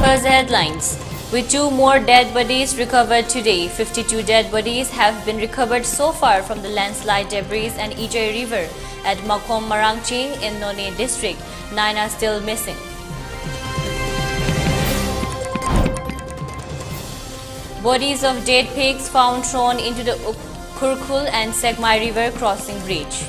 First, the headlines. With 2 more dead bodies recovered today, 52 dead bodies have been recovered so far from the landslide debris and Ijay River at Makom Marangching in None district. 9 are still missing. Bodies of dead pigs found thrown into the Kurkul and Segmai River crossing bridge.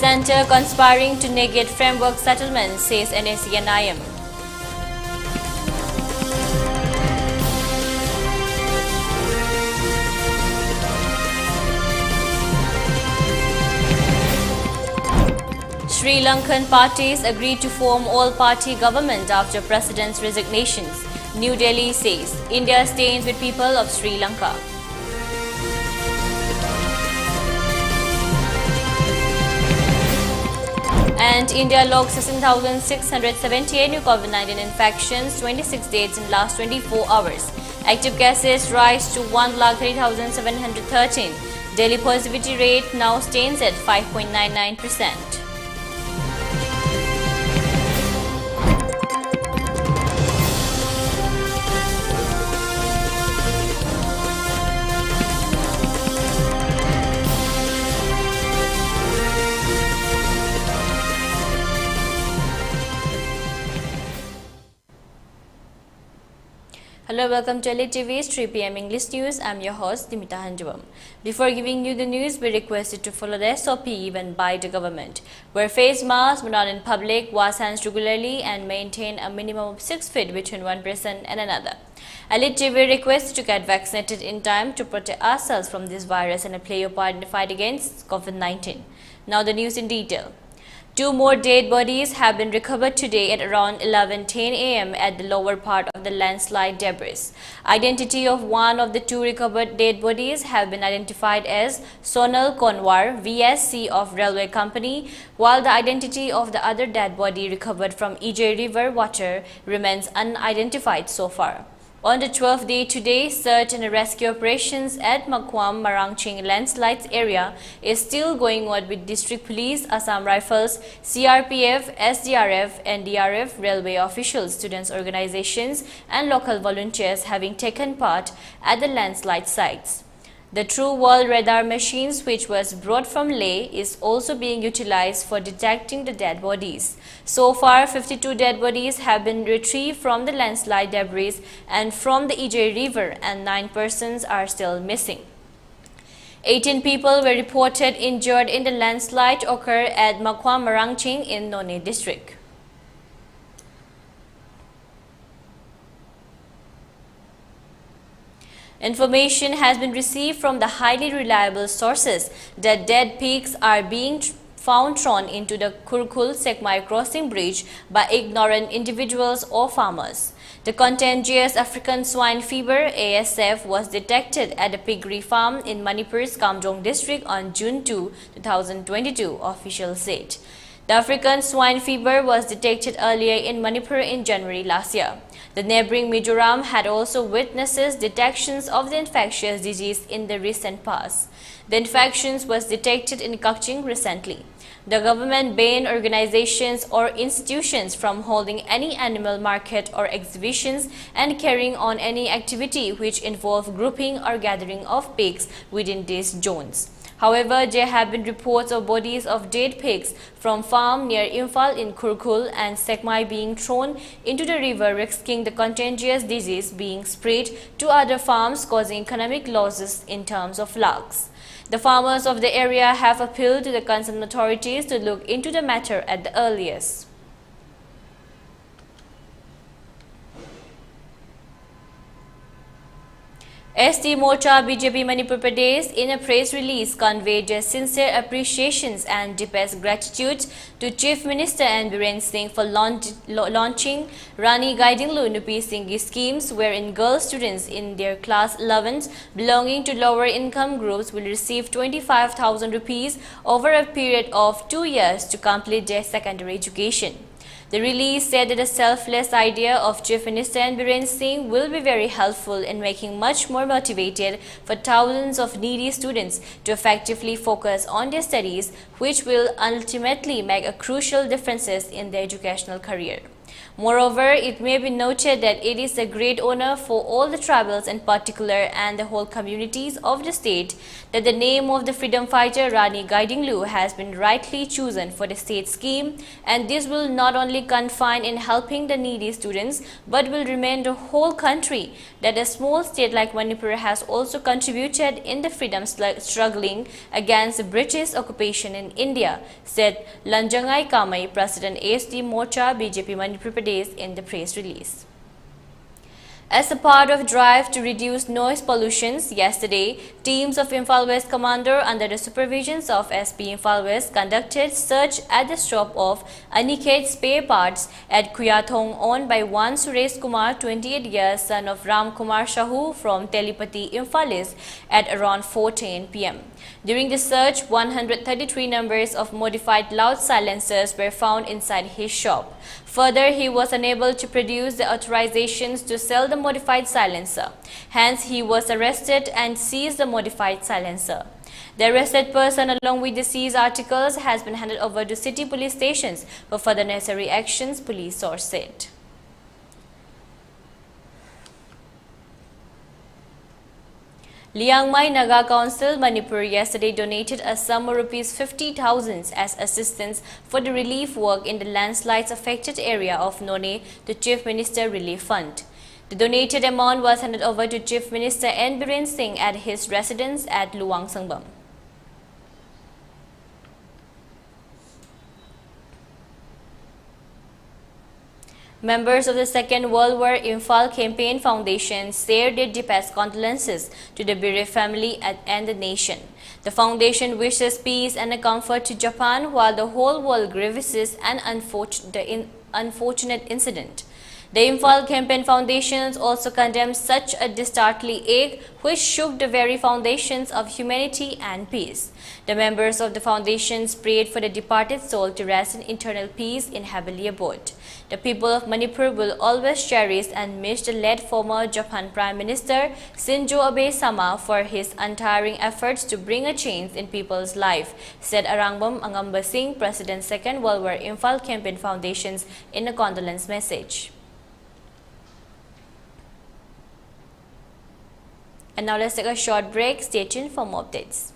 Center conspiring to negate framework settlement, says NAC-NIM. Sri Lankan parties agreed to form all-party government after President's resignations. New Delhi says India stands with people of Sri Lanka. And India logged 16,678 new COVID-19 infections, 26 deaths in last 24 hours. Active cases rise to 1,30,713. Daily positivity rate now stands at 5.99%. Hello, welcome to ELITETV's 3 p.m. English News. I'm your host, Deemita. Before giving you the news, we requested to follow the SOP given by the government. Wear face masks when not in public, wash hands regularly, and maintain a minimum of 6 feet between one person and another. ELITETV requests to get vaccinated in time to protect ourselves from this virus and play your part in the fight against COVID-19. Now the news in detail. 2 more dead bodies have been recovered today at around 11:10 a.m. at the lower part of the landslide debris. Identity of one of the 2 recovered dead bodies have been identified as Sonal Konwar, VSC of Railway Company, while the identity of the other dead body recovered from Ijay River water remains unidentified so far. On the 12th day today, search and rescue operations at Makwam Marangching landslides area is still going on with District Police, Assam Rifles, CRPF, SDRF, NDRF, railway officials, students organizations and local volunteers having taken part at the landslide sites. The True World radar machines, which was brought from Leh, is also being utilized for detecting the dead bodies. So far, 52 dead bodies have been retrieved from the landslide debris and from the Ijay River, and 9 persons are still missing. 18 people were reported injured in the landslide occurred at Makwam Marangching in None district. Information has been received from the highly reliable sources that dead pigs are being found thrown into the Kurkul-Segmai crossing bridge by ignorant individuals or farmers. The contagious African swine fever (ASF) was detected at a piggery farm in Manipur's Kamjong district on June 2, 2022, officials said. The African swine fever was detected earlier in Manipur in January last year. The neighboring Mizoram had also witnessed detections of the infectious disease in the recent past. The infections was detected in Kakching recently. The government banned organizations or institutions from holding any animal market or exhibitions and carrying on any activity which involve grouping or gathering of pigs within these zones. However, there have been reports of bodies of dead pigs from farm near Imphal in Kurkul and Segmai being thrown into the river, risking the contagious disease being spread to other farms, causing economic losses in terms of lakhs. The farmers of the area have appealed to the concerned authorities to look into the matter at the earliest. ST Morcha BJP Manipur Pradesh in a press release conveyed their sincere appreciations and deepest gratitude to Chief Minister and Biren Singh for launching Rani Gaidinglu Nupi Singhi schemes, wherein girl students in their class 11s belonging to lower income groups will receive 25,000 rupees over a period of 2 years to complete their secondary education. The release said that the selfless idea of Chief Minister Biren Singh will be very helpful in making much more motivated for thousands of needy students to effectively focus on their studies, which will ultimately make a crucial differences in their educational career. Moreover, it may be noted that it is a great honor for all the tribals in particular and the whole communities of the state that the name of the freedom fighter Rani Gaidinglu has been rightly chosen for the state scheme, and this will not only confine in helping the needy students but will remain the whole country that a small state like Manipur has also contributed in the freedom struggling against the British occupation in India, said Lanjangai Kamai, President ASD Morcha BJP Manipur Pradesh in the press release. As a part of drive to reduce noise pollutions, yesterday, teams of Imphal West Commander under the supervisions of SP Imphal West conducted search at the shop of Aniket Spare Parts at Kuyathong owned by one Suresh Kumar, 28 years, son of Ram Kumar Shahu from Telepati, Imphal East at around 4:10 p.m. During the search, 133 numbers of modified loud silencers were found inside his shop. Further, he was unable to produce the authorizations to sell the modified silencer. Hence, he was arrested and seized the modified silencer. The arrested person along with the seized articles has been handed over to city police stations for further necessary actions, police source said. Liangmai Naga Council, Manipur yesterday donated a sum of ₹50,000 as assistance for the relief work in the landslides affected area of None to Chief Minister Relief Fund. The donated amount was handed over to Chief Minister Biren Singh at his residence at Luang Sangbam. Members of the Second World War Imphal Campaign Foundation shared their deepest condolences to the bereaved family and the nation. The foundation wishes peace and comfort to Japan while the whole world grieves an unfortunate incident. The Imphal Campaign Foundation also condemned such a dastardly act which shook the very foundations of humanity and peace. The members of the foundation prayed for the departed soul to rest in eternal peace in heavenly abode. The people of Manipur will always cherish and miss the late former Japan Prime Minister Shinzo Abe-sama for his untiring efforts to bring a change in people's life, said Arangbam Angamba Singh, President Second World War Imphal Campaign Foundation in a condolence message. And now let's take a short break. Stay tuned for more updates.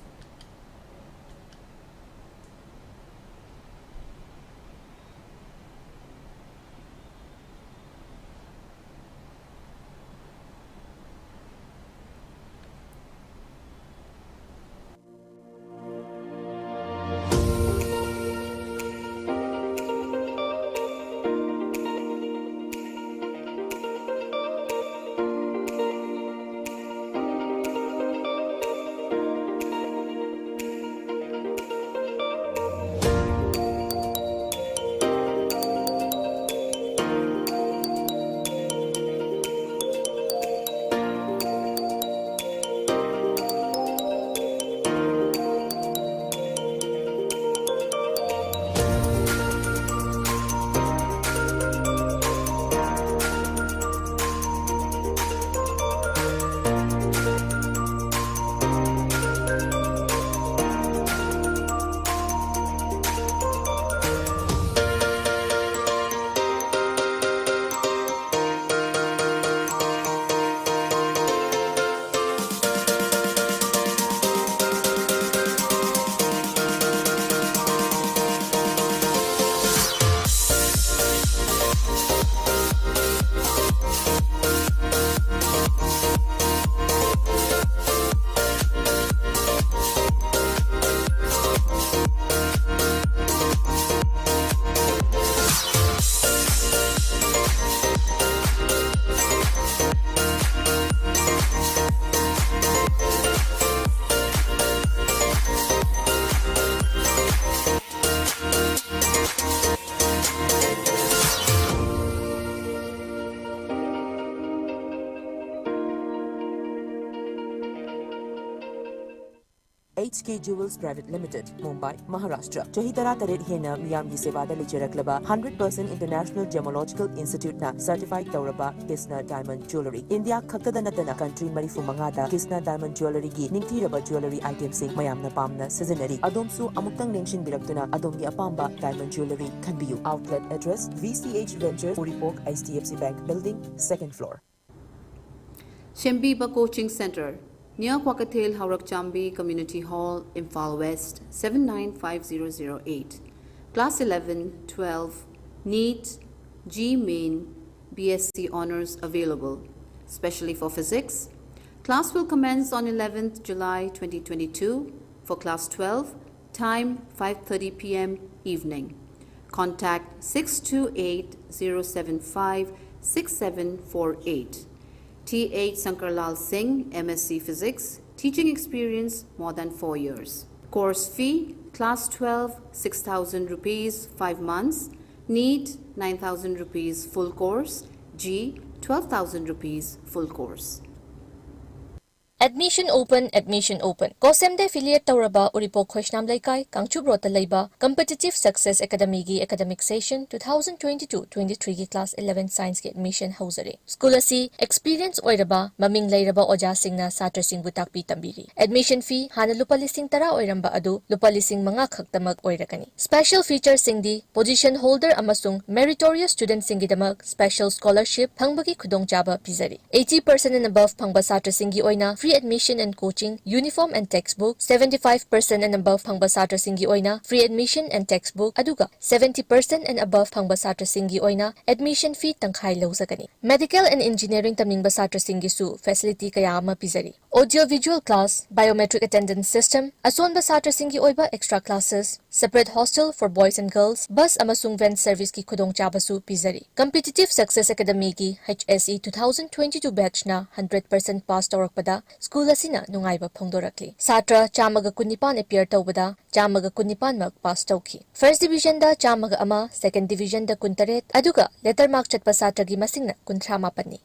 HK Jewels Private Limited, Mumbai, Maharashtra. Chahi tara taret hena miyamgi sevada licharaklaba 100% International Gemological Institute na certified tauraba Kisna Diamond Jewelry. India khaktada natana country marifu mangada Kisna Diamond Jewelry gi ningtiraba jewelry items sing mayamna pamna sizinari. Adomsu amuktang ningsin birakuna adomgi apamba Diamond Jewelry kanbiyu. Outlet address VCH Ventures, Uripok, HDFC Bank Building, 2nd floor. Shembiba Coaching Center, near Kwakathil, Haurakchambi Community Hall, Imphal West, 795008. Class 11, 12, NEET, G-Main, BSc Honours available, especially for Physics. Class will commence on 11th July 2022. For Class 12, time 5:30 p.m. evening. Contact 628-075-6748. T.H. Sankarlal Singh, MSc Physics, teaching experience more than 4 years. Course fee, Class 12, 6,000 rupees, 5 months. NEET, 9,000 rupees full course. G, 12,000 rupees full course. Admission open. Kosemde affiliate tauraba Uripok Khoshnam Laikai, Kangchub Rota Laiba, Competitive Success Academy gi Academic Session 2022-23 gi Class 11 Science gi admission hausare. School asi experience oiraba, maming lairaba oja singna satra singbu takpi tambiri. Admission fee hana lupa lising tara oiramba adu lupa lising mga khaktamag oirakani. Special features singdi position holder amasung meritorious student singidamag special scholarship pangbagi khudong jaba pizari. 80% and above pangba satra singi oina free admission and coaching, uniform and textbook. 75% and above pangba satra singi oina free admission and textbook. Aduga 70% and above pangba satra singi oina admission fee tangkai lausagani. Medical and engineering tamningba satra singi su facility kaya ama pizari. Audio visual class, biometric attendance system, asonba satra singi oiba extra classes, separate hostel for boys and girls, bus amasung van service ki khudong chabasu pizari. Competitive Success Academy ki HSE 2022 batch na 100% pass tawrakpada school asina nungaiba phongdorakli. Satra chamaga kunipan appear tawbada chamaga kunipan mak pass tawki. First division da chamaga ama, second division da kuntaret, aduga letter mark chatpa satra gi masingna kuntra mapani.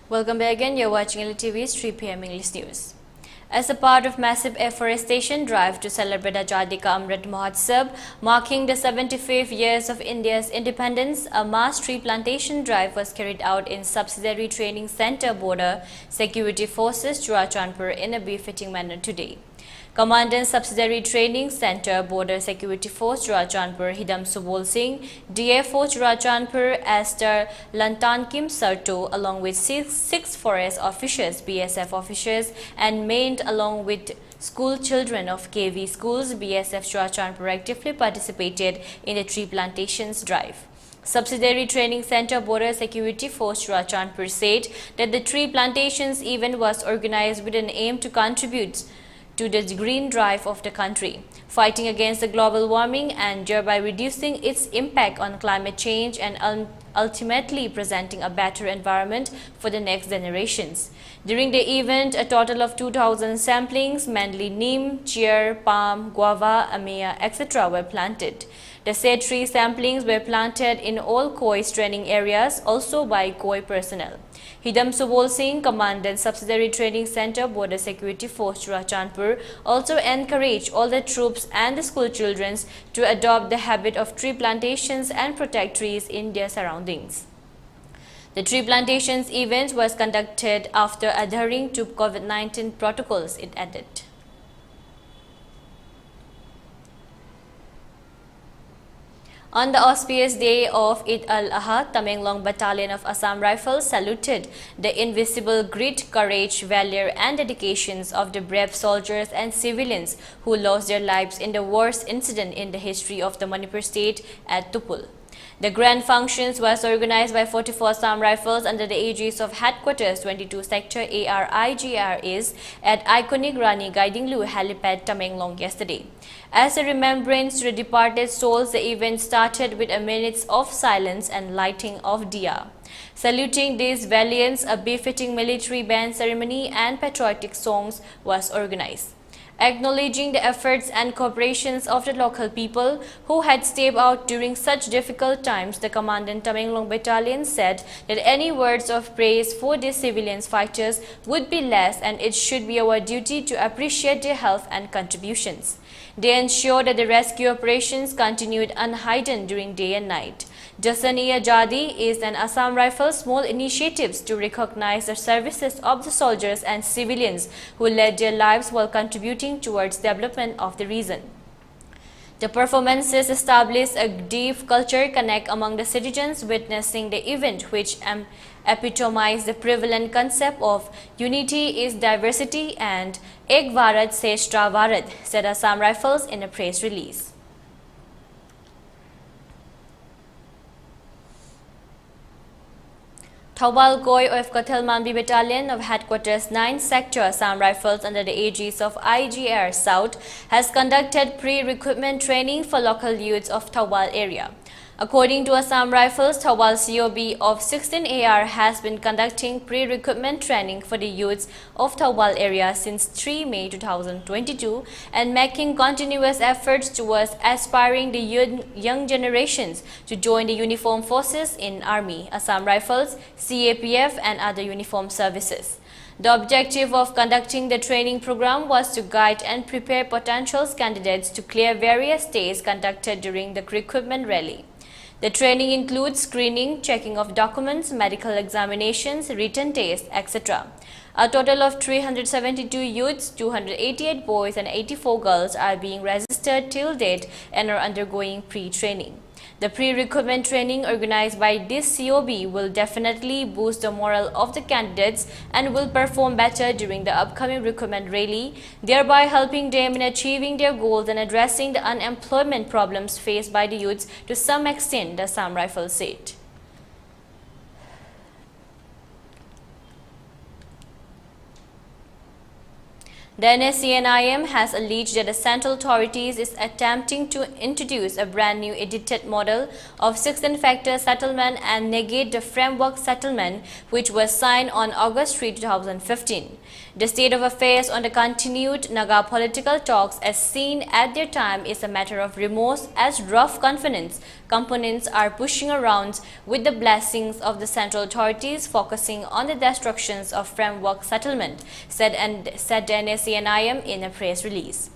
Welcome back again. You're watching ELITETV's 3 p.m. English News. As a part of massive afforestation drive to celebrate Azadi Ka Amrit Mahotsav, marking the 75th years of India's independence, a mass tree plantation drive was carried out in Subsidiary Training Center Border Security Forces, Churachandpur in a befitting manner today. Commandant Subsidiary Training Center Border Security Force Churachandpur Hidam Subol Singh, DFO Churachandpur Aster Lantankim Sarto along with six forest officers, BSF officers and maimed along with school children of KV schools, BSF Churachandpur actively participated in the tree plantations drive. Subsidiary Training Center Border Security Force Churachandpur said that the tree plantations event was organized with an aim to contribute to the green drive of the country, fighting against the global warming and thereby reducing its impact on climate change and ultimately presenting a better environment for the next generations. During the event, a total of 2,000 samplings, mainly neem, cheer, palm, guava, amea, etc. were planted. The said tree samplings were planted in all COI's training areas, also by COI personnel. Hidam Subol Singh, Commandant Subsidiary Training Center Border Security Force Churachandpur, also encouraged all the troops and the school children to adopt the habit of tree plantations and protect trees in their surroundings. The tree plantations event was conducted after adhering to COVID-19 protocols, it added. On the auspicious day of Eid al-Adha, Tamenglong Battalion of Assam Rifles saluted the invisible grit, courage, valor and dedications of the brave soldiers and civilians who lost their lives in the worst incident in the history of the Manipur state at Tupul. The grand functions was organized by 44 Assam Rifles under the aegis of Headquarters 22 Sector ARIGRs at iconic Rani Gaidinglu helipad Tamenglong yesterday. As a remembrance to the departed souls, the event started with a minute of silence and lighting of diya. Saluting these valiants, a befitting military band ceremony and patriotic songs was organized. Acknowledging the efforts and cooperations of the local people who had stepped out during such difficult times, the Commandant Tamenglong Battalion said that any words of praise for these civilian fighters would be less and it should be our duty to appreciate their help and contributions. They ensured that the rescue operations continued unhidden during day and night. Jasani-e-Azadi is an Assam Rifles small initiatives to recognize the services of the soldiers and civilians who led their lives while contributing towards development of the region. The performances established a deep culture connect among the citizens witnessing the event, which epitomized the prevalent concept of unity is diversity and Ek Bharat Shreshtra Bharat, said Assam Rifles in a press release. Thawal Koi of Kathalmanbi Battalion of Headquarters 9 Sector Assam Rifles under the aegis of IGR South has conducted pre-recruitment training for local youths of Thawal area. According to Assam Rifles, Thawal COB of 16AR has been conducting pre-recruitment training for the youths of Thawal area since 3 May 2022 and making continuous efforts towards aspiring the young generations to join the uniformed forces in Army, Assam Rifles, CAPF and other uniformed services. The objective of conducting the training program was to guide and prepare potential candidates to clear various stages conducted during the recruitment rally. The training includes screening, checking of documents, medical examinations, written tests, etc. A total of 372 youths, 288 boys and 84 girls are being registered till date and are undergoing pre-training. The pre-recruitment training organized by this COB will definitely boost the morale of the candidates and will perform better during the upcoming recruitment rally, thereby helping them in achieving their goals and addressing the unemployment problems faced by the youths to some extent, the Assam Rifles said. The NSCNIM has alleged that the central authorities is attempting to introduce a brand new edited model of 16-factor settlement and negate the framework settlement which was signed on August 3, 2015. The state of affairs on the continued Naga political talks as seen at their time is a matter of remorse as rough confidence components are pushing around with the blessings of the central authorities focusing on the destructions of framework settlement, said the NSCNIM in a press release.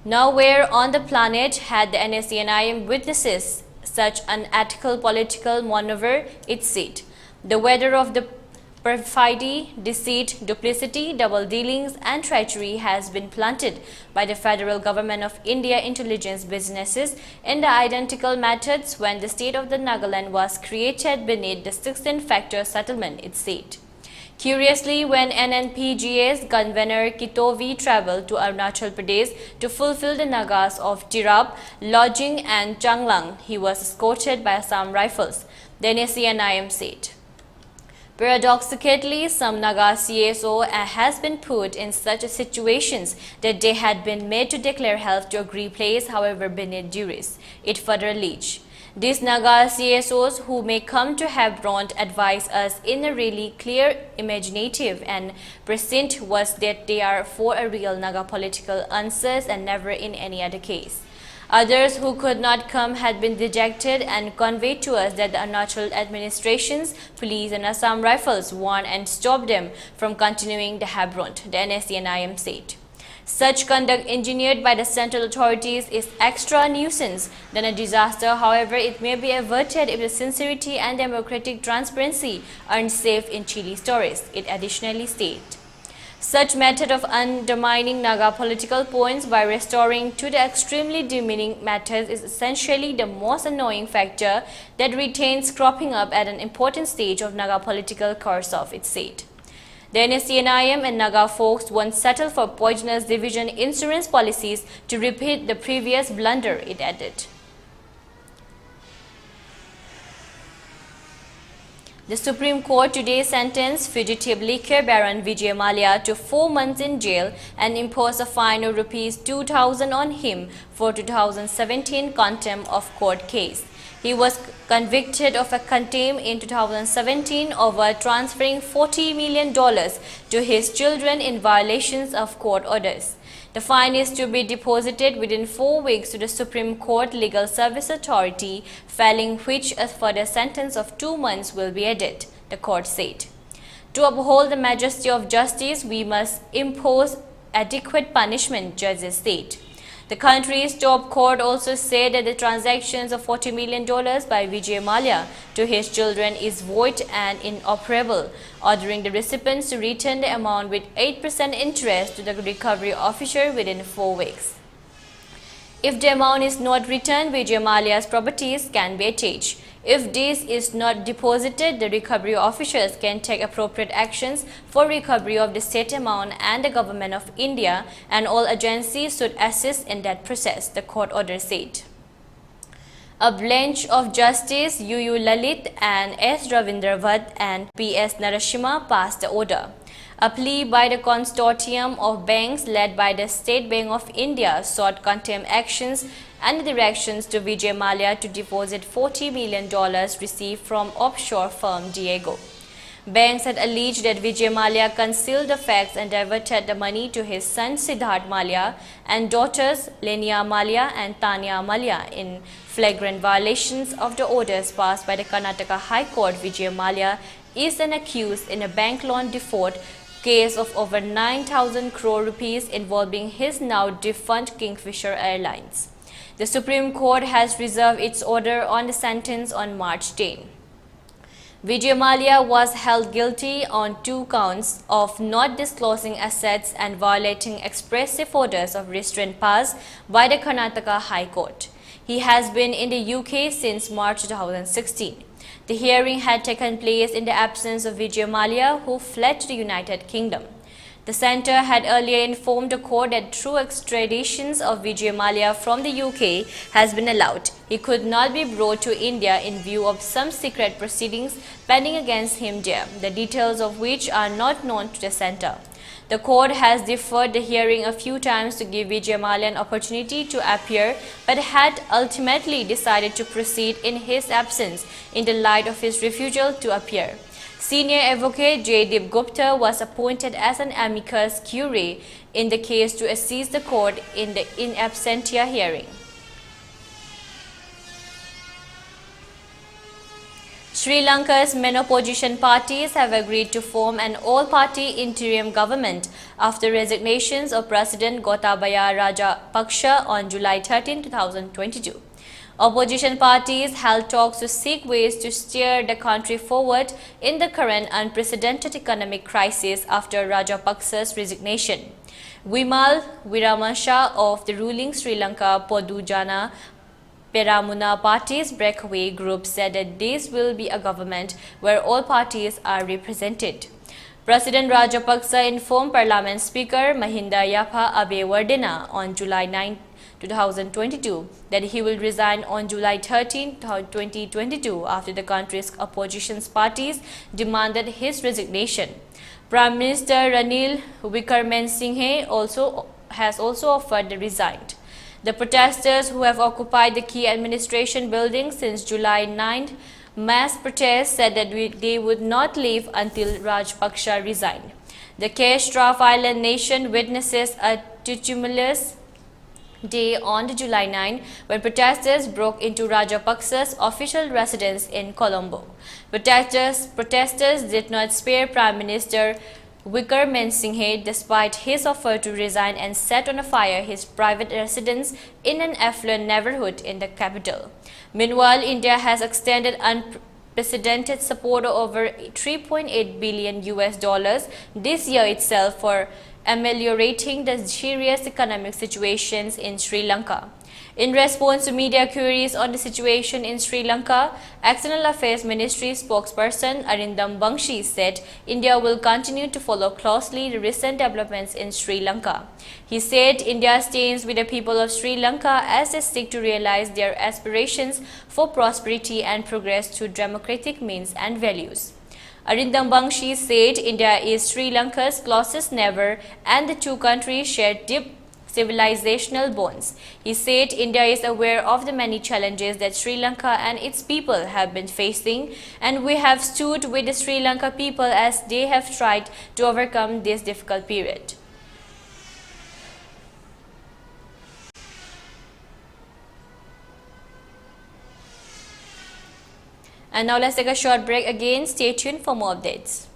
Nowhere on the planet had the NSCNIM witnesses such an unethical political maneuver, it said. The weather of the perfidy, deceit, duplicity, double dealings and treachery has been planted by the federal government of India intelligence businesses in the identical methods when the state of the Nagaland was created beneath the 16-factor settlement, it said. Curiously, when NNPGA's convener Kitovi traveled to Arunachal Pradesh to fulfill the Nagas of Tirap, Lodging and Changlang, he was escorted by Assam Rifles, the NSCNIM said. Paradoxically, some Naga CSO has been put in such situations that they had been made to declare help to agree place, however beneath duress. It further alleged. These Naga CSOs who may come to have brought advise us in a really clear, imaginative and prescient was that they are for a real Naga political answers and never in any other case. Others who could not come had been dejected and conveyed to us that the Arunachal administrations, police and Assam Rifles warned and stopped them from continuing the Habront, the NSCNIM said. Such conduct engineered by the central authorities is extra nuisance than a disaster. However, it may be averted if the sincerity and democratic transparency aren't safe in chilly stories, it additionally stated. Such method of undermining Naga political points by restoring to the extremely demeaning methods is essentially the most annoying factor that retains cropping up at an important stage of Naga political course of, it said. The NSCNIM and Naga folks once settled for poisonous division insurance policies to repeat the previous blunder, it added. The Supreme Court today sentenced fugitive liquor baron Vijay Mallya to 4 months in jail and imposed a fine of Rs 2,000 on him for 2017 contempt of court case. He was convicted of a contempt in 2017 over transferring $40 million to his children in violations of court orders. The fine is to be deposited within 4 weeks to the Supreme Court Legal Service Authority, failing which a further sentence of 2 months will be added, the court said. To uphold the majesty of justice, we must impose adequate punishment, judges said. The country's top court also said that the transactions of $40 million by Vijay Mallya to his children is void and inoperable, ordering the recipients to return the amount with 8% interest to the recovery officer within 4 weeks. If the amount is not returned, Vijay Mallya's properties can be attached. If this is not deposited, the recovery officers can take appropriate actions for recovery of the said amount, and the Government of India and all agencies should assist in that process, the court order said. A bench of Justice UU Lalit and S. Ravindra Bhatt and P.S. Narasimha passed the order. A plea by the consortium of banks led by the State Bank of India sought contempt actions and directions to Vijay Mallya to deposit $40 million received from offshore firm Diego. Banks had alleged that Vijay Mallya concealed the facts and diverted the money to his son Siddharth Mallya and daughters Lenia Mallya and Tanya Mallya in flagrant violations of the orders passed by the Karnataka High Court. Vijay Mallya is an accused in a bank loan default case of over 9,000 crore rupees involving his now defunct Kingfisher Airlines. The Supreme Court has reserved its order on the sentence on March 10. Vijay Mallya was held guilty on 2 counts of not disclosing assets and violating expressive orders of restraint passed by the Karnataka High Court. He has been in the UK since March 2016. The hearing had taken place in the absence of Vijay Mallya, who fled to the United Kingdom. The centre had earlier informed the court that true extraditions of Vijay Mallya from the UK has been allowed. He could not be brought to India in view of some secret proceedings pending against him there, the details of which are not known to the centre. The court has deferred the hearing a few times to give Vijay Mallya an opportunity to appear, but had ultimately decided to proceed in his absence in the light of his refusal to appear. Senior advocate Jaydeep Gupta was appointed as an amicus curiae in the case to assist the court in the in absentia hearing. Sri Lanka's main opposition parties have agreed to form an all-party interim government after resignations of President Gotabaya Rajapaksa on July 13, 2022. Opposition parties held talks to seek ways to steer the country forward in the current unprecedented economic crisis after Rajapaksa's resignation. Wimal Wiramansa of the ruling Sri Lanka Podujana Peramuna Party's breakaway group said that this will be a government where all parties are represented. President Rajapaksa informed Parliament Speaker Mahinda Yapa Abewardena on July 9, 2022 that he will resign on July 13, 2022 after the country's opposition parties demanded his resignation. Prime Minister Ranil Wickremesinghe has also offered to resign. The protesters who have occupied the key administration building since July 9 mass protest said that they would not leave until Rajapaksa resigned. The Kestraf Island nation witnesses a tumultuous day on July 9 when protesters broke into Rajapaksa's official residence in Colombo. Protesters did not spare Prime Minister Wickremesinghe despite his offer to resign and set on fire his private residence in an affluent neighborhood in the capital. Meanwhile, India has extended unprecedented support of over $3.8 billion this year itself for ameliorating the serious economic situations in Sri Lanka. In response to media queries on the situation in Sri Lanka, External Affairs Ministry spokesperson Arindam Bangshi said India will continue to follow closely the recent developments in Sri Lanka. He said India stands with the people of Sri Lanka as they seek to realize their aspirations for prosperity and progress through democratic means and values. Arindam Bangshi said India is Sri Lanka's closest neighbor and the two countries share deep civilizational bonds. He said India is aware of the many challenges that Sri Lanka and its people have been facing, and we have stood with the Sri Lanka people as they have tried to overcome this difficult period. And now let's take a short break again. Stay tuned for more updates.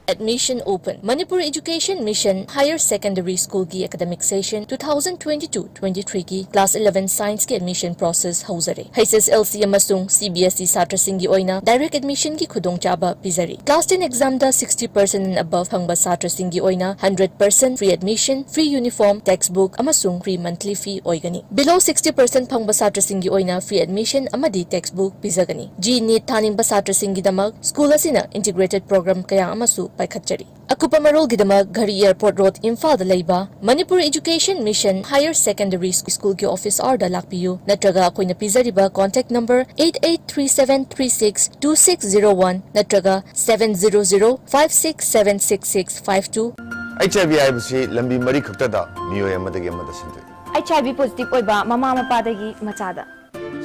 Admission open. Manipur Education Mission Higher Secondary School ki academic session 2022-23 ki class 11 science ki admission process hauzare. HSLC amasung CBSE satra singi oina direct admission ki khudong chaba pizari. Class 10 exam da 60% and above phangba satra singi oina 100% free admission, free uniform, textbook amasung free monthly fee oigani. Below 60% phangba satra singi oina free admission amadi textbook pizagani. G NEET thaning ba satra singi damak school asina integrated program kaya amasu Paikhatchari. Akupa marol gidama Ghari Airport Road Imphal da leiba Manipur Education Mission Higher Secondary School ki office hour da lakpiyu natraga akoina pizariba contact number 8837362601 natraga 7005676652 HIV aibsi lambi mari khakta da miyoy amadagi amada sindoi HIV positive oiba mama mapadagi machada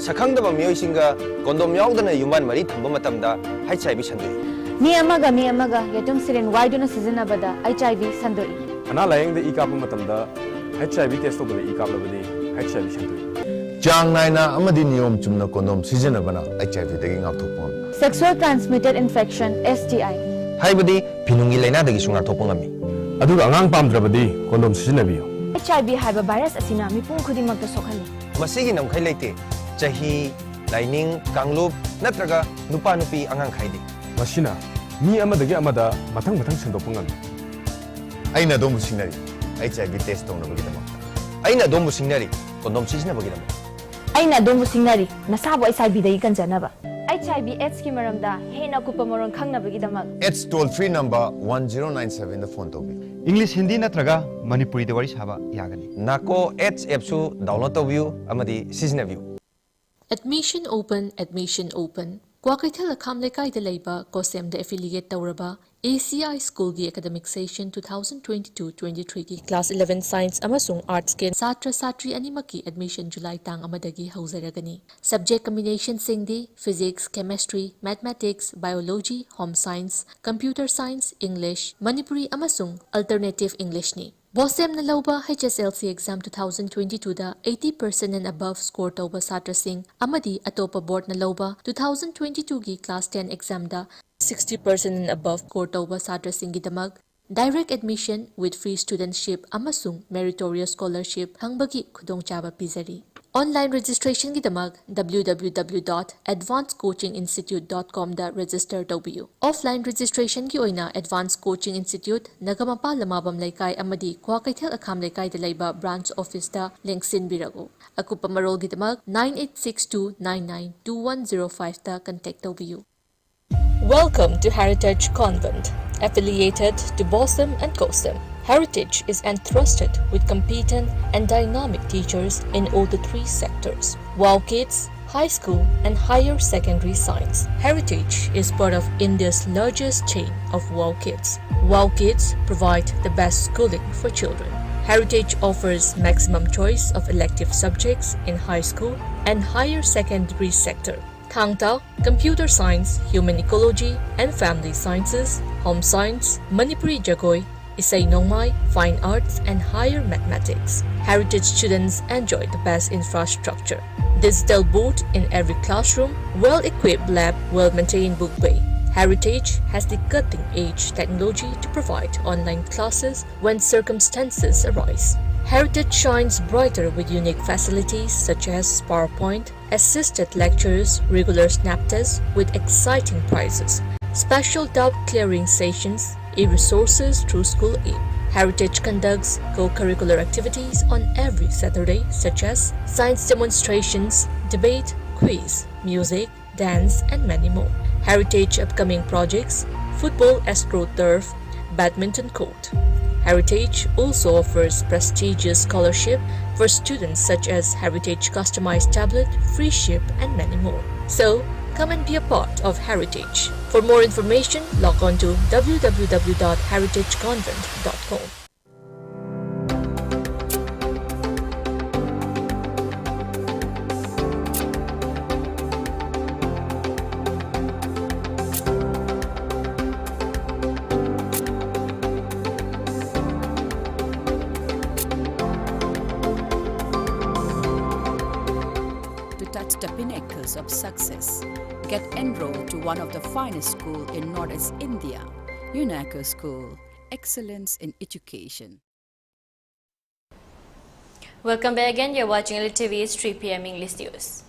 sakhangdaba miyoy singa kondom yaudana yuman mari thamba matamda HIV sandoi mi amaga yatung siren waiduna sizinabada HIV sandoi ana layeng da ikap matamda HIV test obada ikap labadi HIV sandoi jang naina amadi niyom chumna kondom season bana HIV dagi ngakthopom sexual transmitted infection STI haibadi pinungi laina dagi sungar thopongami aduga angang pamdrabadi kondom sijinabiyo HIV haiba virus asina mipung khudimak da sokhali masigi namkhai leite chahi laining kanglup natraga nupa nupi angang khaidi masina mi amadagi amada mathang sendopong ngami aina domu sinari HIV test tongnabagi damak aina dombu singnari kondom sijinabagi damak aina dombu singnari nasabo HIV dai kanjanaba HIV AIDS ki maramda hena kupa moron khangnabagi damak AIDS toll free number 1097 da phone tobi English Hindi natraga Manipuri de wari saba yagani nako AIDS app su download tawbiu amadi sijinabiu Admission open. Kwakaithal Akham Lekai de Leiba Kosem de affiliate Tauraba ACI School gi academic session 2022-23 ki class 11 science amasung arts ke satra satri animaki admission July tang amadagi hauzaragani. Subject combination singdi physics, chemistry, mathematics, biology, home science, computer science, English, Manipuri amasung alternative English ni. BOSEM na lauba HSLC exam 2022 da 80% and above score tauba satrasing amadi atopa board na lauba 2022 gi class 10 exam da 60% and above score tauba satrasing gi damag direct admission with free studentship amasung meritorious scholarship hangbagi khudongchaba pizari. Online registration ki damag www.advancedcoachinginstitute.com da register taubiyu. Offline registration ki oina Advanced Coaching Institute Nagamapa Lamabam Laikai amadi Kwakaithel Akham Laikai da laiba branch office da link sinbirago. Akupa marol ki damag 9862992105 da contact taubiyu. Welcome to Heritage Convent, affiliated to BOSEM and COSEM. Heritage is entrusted with competent and dynamic teachers in all the three sectors: WOW Kids, high school, and higher secondary science. Heritage is part of India's largest chain of WOW Kids. WOW Kids provide the best schooling for children. Heritage offers maximum choice of elective subjects in high school and higher secondary sector. Thangta, Computer Science, Human Ecology and Family Sciences, Home Science, Manipuri Jagoi, Isai Nongmai, Fine Arts and Higher Mathematics. Heritage students enjoy the best infrastructure. Digital board in every classroom, well-equipped lab, well-maintained book bay. Heritage has the cutting-edge technology to provide online classes when circumstances arise. Heritage shines brighter with unique facilities such as PowerPoint, assisted lectures, regular snap tests with exciting prizes, special doubt clearing sessions, e-resources through School Aid. Heritage conducts co-curricular activities on every Saturday such as science demonstrations, debate, quiz, music, dance and many more. Heritage upcoming projects: football AstroTurf, badminton court. Heritage also offers prestigious scholarship for students such as Heritage customized tablet, free ship and many more. So, come and be a part of Heritage. For more information, log on to www.heritageconvent.com. The pinnacles of success. Get enrolled to one of the finest schools in Northeast India, UNACO School, Excellence in Education. Welcome back again. You're watching ELITETV's 3 p.m. English News.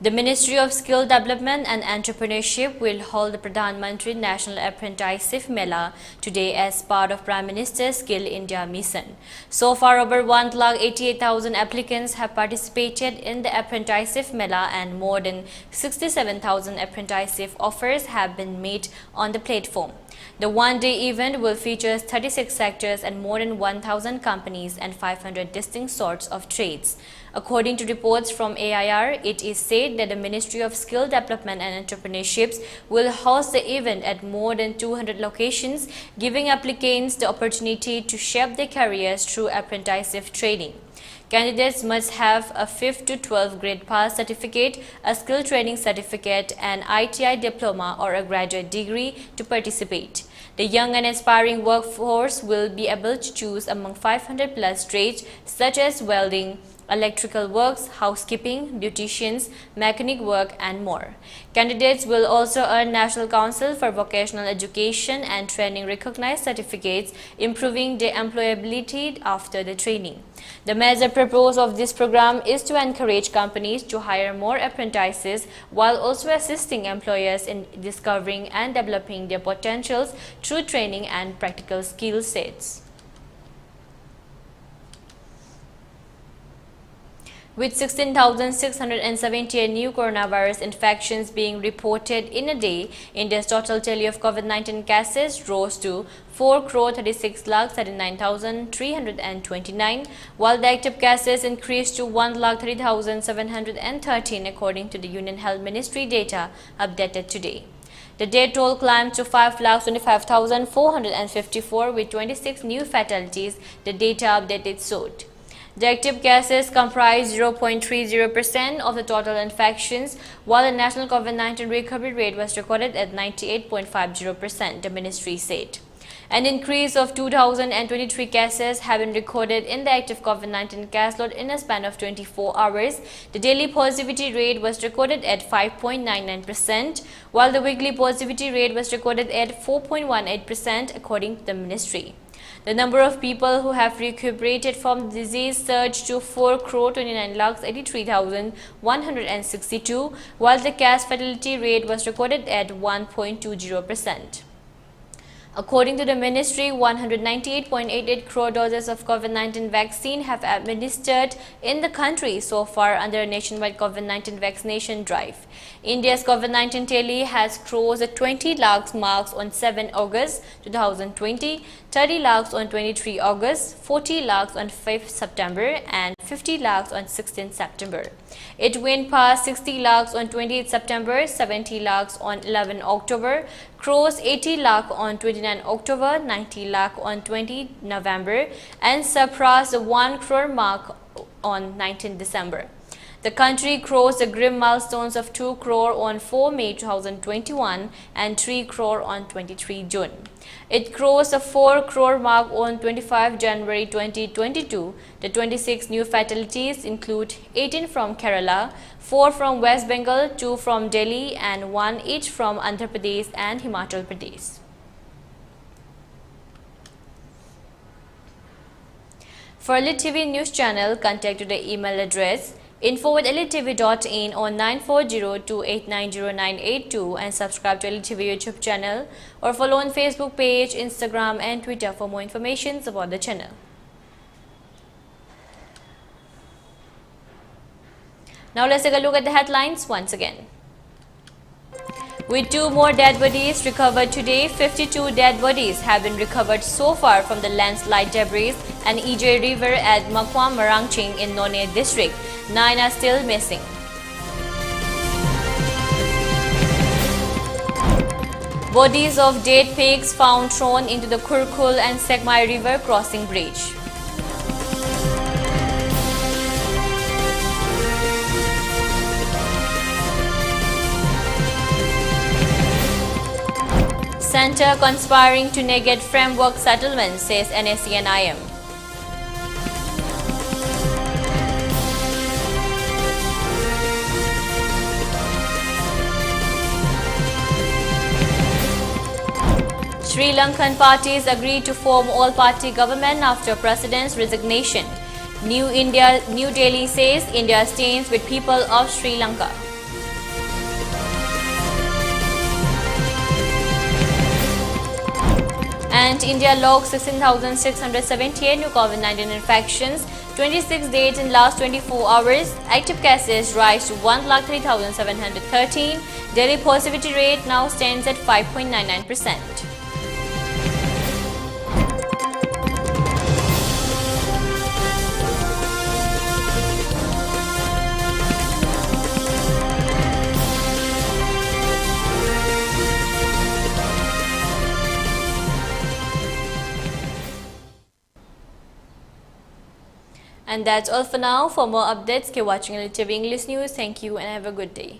The Ministry of Skill Development and Entrepreneurship will hold the Pradhan Mantri National Apprenticeship Mela today as part of Prime Minister's Skill India Mission. So far, over 1,88,000 applicants have participated in the Apprenticeship Mela and more than 67,000 apprenticeship offers have been made on the platform. The one-day event will feature 36 sectors and more than 1,000 companies and 500 distinct sorts of trades. According to reports from AIR, it is said that the Ministry of Skill Development and Entrepreneurship will host the event at more than 200 locations, giving applicants the opportunity to shape their careers through apprenticeship training. Candidates must have a 5th to 12th grade pass certificate, a skill training certificate, an ITI diploma or a graduate degree to participate. The young and aspiring workforce will be able to choose among 500 plus trades such as welding, electrical works, housekeeping, beauticians, mechanic work and more. Candidates will also earn National Council for Vocational Education and Training recognized certificates, improving their employability after the training. The major purpose of this program is to encourage companies to hire more apprentices while also assisting employers in discovering and developing their potentials through training and practical skill sets. With 16,678 new coronavirus infections being reported in a day, India's total tally of COVID-19 cases rose to 4,36,39,329, while the active cases increased to 1,30,713 according to the Union Health Ministry data updated today. The death toll climbed to 5,25,454 with 26 new fatalities, the data updated showed. The active cases comprise 0.30% of the total infections, while the national COVID-19 recovery rate was recorded at 98.50%, the ministry said. An increase of 2,023 cases have been recorded in the active COVID-19 case load in a span of 24 hours. The daily positivity rate was recorded at 5.99%, while the weekly positivity rate was recorded at 4.18% according to the ministry. The number of people who have recuperated from the disease surged to 4,29,83,162, while the case fatality rate was recorded at 1.20%. According to the ministry, 198.88 crore doses of COVID-19 vaccine have administered in the country so far under a nationwide COVID-19 vaccination drive. India's COVID-19 tally has crossed the 20 lakhs marks on 7 August 2020, 30 lakhs on 23 August, 40 lakhs on 5 September and 50 lakhs on 16 September. It went past 60 lakhs on 28 September, 70 lakhs on 11 October, crossed 80 lakh on 29 October, 90 lakh on 20 November and surpassed the 1 crore mark on 19 December. The country crossed the grim milestones of 2 crore on 4 May 2021 and 3 crore on 23 June. It crossed the 4 crore mark on 25 January 2022. The 26 new fatalities include 18 from Kerala, 4 from West Bengal, 2 from Delhi and 1 each from Andhra Pradesh and Himachal Pradesh. For ELITETV News Channel, contact to the email address info@elitetv.in or 9402890982 and subscribe to ELITETV YouTube channel or follow on Facebook page, Instagram and Twitter for more information about the channel. Now let's take a look at the headlines once again. With 2 more dead bodies recovered today, 52 dead bodies have been recovered so far from the landslide debris and EJ River at Makwam Marangching in None district. 9 are still missing. Bodies of dead pigs found thrown into the Kurkul and Sekmai River crossing bridge. Centre conspiring to negate framework settlement, says NSC and IM. Sri Lankan parties agreed to form all-party government after President's resignation. New Delhi says India stands with people of Sri Lanka. And India logged 16,678 new COVID-19 infections, 26 days in last 24 hours. Active cases rise to 1,03,713. Daily positivity rate now stands at 5.99%. And that's all for now. For more updates, keep watching ELITETV English News. Thank you and have a good day.